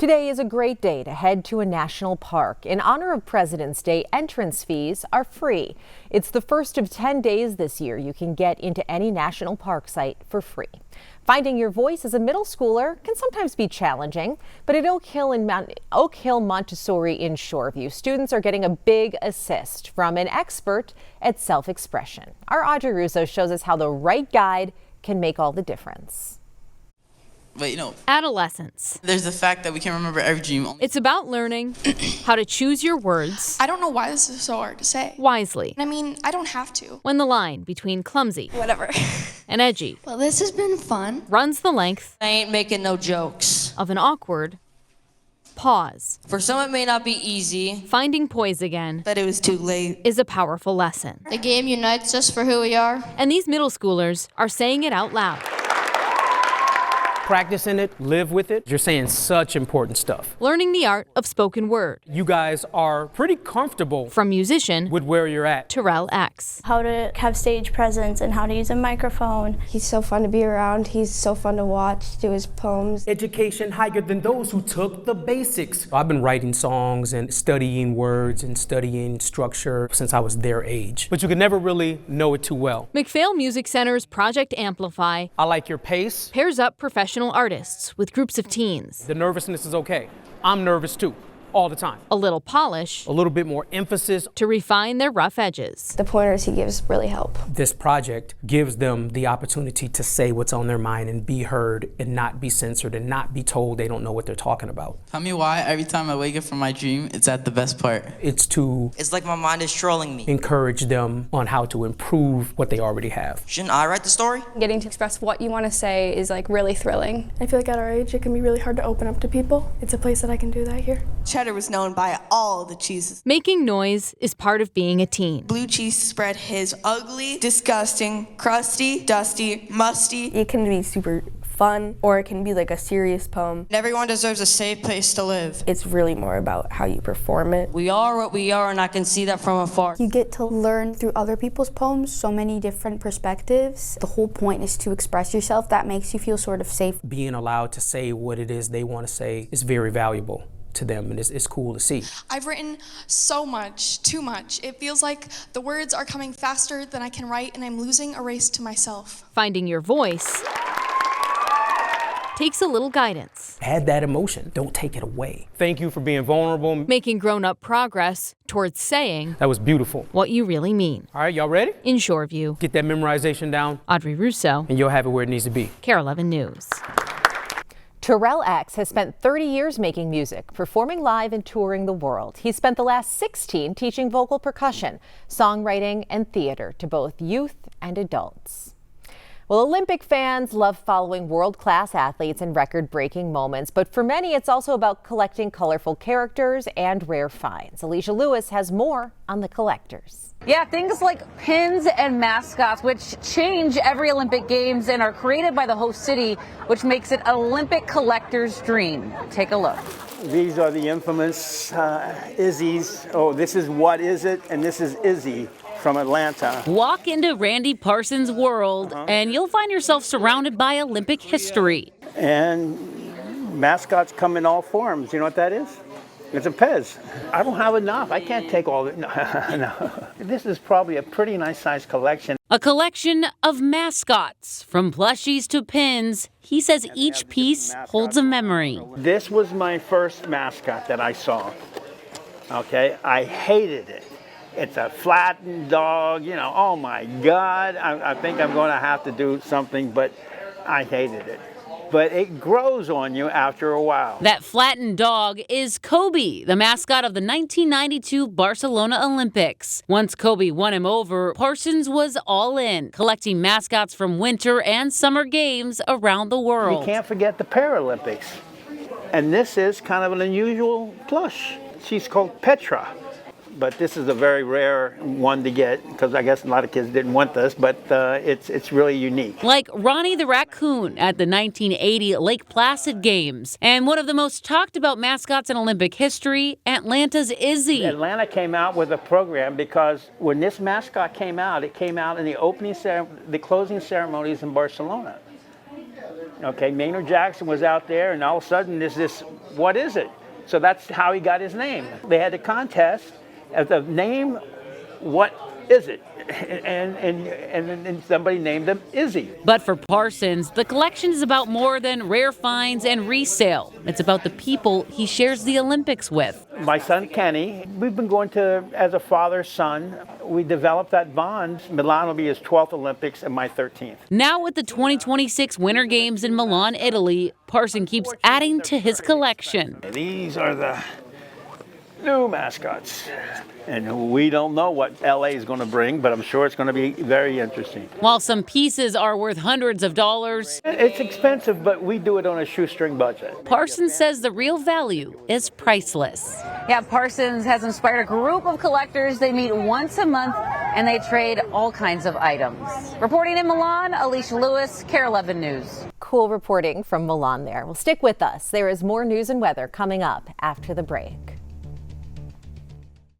Today is a great day to head to a national park. In honor of President's Day, entrance fees are free. It's the first of 10 days this year you can get into any national park site for free. Finding your voice as a middle schooler can sometimes be challenging, but at Oak Hill Montessori in Shoreview, students are getting a big assist from an expert at self-expression. Our Audrey Russo shows us how the right guide can make all the difference. But adolescence. There's the fact that we can remember every dream. It's about learning how to choose your words. I don't know why this is so hard to say. Wisely. I mean, I don't have to. When the line between clumsy Whatever. and edgy Well, this has been fun. runs the length I ain't making no jokes. of an awkward pause. For some, it may not be easy. Finding poise again That it was too late. is a powerful lesson. The game unites us for who we are. And these middle schoolers are saying it out loud. Practicing it, live with it. You're saying such important stuff. Learning the art of spoken word. You guys are pretty comfortable From musician with where you're at. Terrell X. How to have stage presence and how to use a microphone. He's so fun to be around. He's so fun to watch, do his poems. Education higher than those who took the basics. I've been writing songs and studying words and studying structure since I was their age. But you can never really know it too well. McPhail Music Center's Project Amplify I like your pace. pairs up professional artists with groups of teens. The nervousness is okay. I'm nervous too, all the time. A little polish A little bit more emphasis. to refine their rough edges. The pointers he gives really help. This project gives them the opportunity to say what's on their mind and be heard and not be censored and not be told they don't know what they're talking about. Tell me why every time I wake up from my dream, it's at the best part. It's to It's like my mind is trolling me. encourage them on how to improve what they already have. Shouldn't I write the story? Getting to express what you want to say is like really thrilling. I feel like at our age, it can be really hard to open up to people. It's a place that I can do that here. Cheddar was known by all the cheeses. Making noise is part of being a teen. Blue cheese spread is ugly, disgusting, crusty, dusty, musty. It can be super fun, or it can be like a serious poem. Everyone deserves a safe place to live. It's really more about how you perform it. We are what we are, and I can see that from afar. You get to learn through other people's poems so many different perspectives. The whole point is to express yourself. That makes you feel sort of safe. Being allowed to say what it is they want to say is very valuable to them, and it's cool to see. I've written so much, too much. It feels like the words are coming faster than I can write, and I'm losing a race to myself. Finding your voice takes a little guidance. Add that emotion. Don't take it away. Thank you for being vulnerable. Making grown-up progress towards saying That was beautiful. what you really mean. All right, y'all ready? In Shoreview, Get that memorization down, Audrey Russo, and you'll have it where it needs to be. KARE 11 News. Terrell X has spent 30 years making music, performing live and touring the world. He spent the last 16 teaching vocal percussion, songwriting, and theater to both youth and adults. Well, Olympic fans love following world-class athletes and record-breaking moments, but for many, it's also about collecting colorful characters and rare finds. Alicia Lewis has more on the collectors. Yeah, things like pins and mascots, which change every Olympic Games and are created by the host city, which makes it an Olympic collector's dream. Take a look. These are the infamous Izzy's. Oh, this is What Is It? And this is Izzy from Atlanta. Walk into Randy Parsons' world, and you'll find yourself surrounded by Olympic history. And mascots come in all forms. You know what that is? It's a Pez. I don't have enough. I can't take all of it. No, no. This is probably a pretty nice sized collection. A collection of mascots, from plushies to pins. He says each piece holds a memory. This was my first mascot that I saw. Okay, I hated it. It's a flattened dog, oh my God. I think I'm going to have to do something, but I hated it. But it grows on you after a while. That flattened dog is Kobe, the mascot of the 1992 Barcelona Olympics. Once Kobe won him over, Parsons was all in, collecting mascots from winter and summer games around the world. You can't forget the Paralympics. And this is kind of an unusual plush. She's called Petra. But this is a very rare one to get, because I guess a lot of kids didn't want this, but it's really unique. Like Ronnie the Raccoon at the 1980 Lake Placid Games. And one of the most talked about mascots in Olympic history, Atlanta's Izzy. Atlanta came out with a program because when this mascot came out, it came out in the closing ceremonies in Barcelona. Okay, Maynard Jackson was out there, and all of a sudden there's this, what is it? So that's how he got his name. They had a contest of the name, what is it? And somebody named him Izzy. But for Parsons, the collection is about more than rare finds and resale. It's about the people he shares the Olympics with. My son Kenny, we've been going to, as a father-son, we developed that bond. Milan will be his 12th Olympics and my 13th. Now with the 2026 Winter Games in Milan, Italy, Parsons keeps adding to his collection. These are the new mascots. And we don't know what LA is going to bring, but I'm sure it's going to be very interesting. While some pieces are worth hundreds of dollars, it's expensive, but we do it on a shoestring budget. Parsons says the real value is priceless. Yeah, Parsons has inspired a group of collectors. They meet once a month and they trade all kinds of items. Reporting in Milan, Alicia Lewis, KARE 11 News. Cool reporting from Milan there. Well, stick with us. There is more news and weather coming up after the break.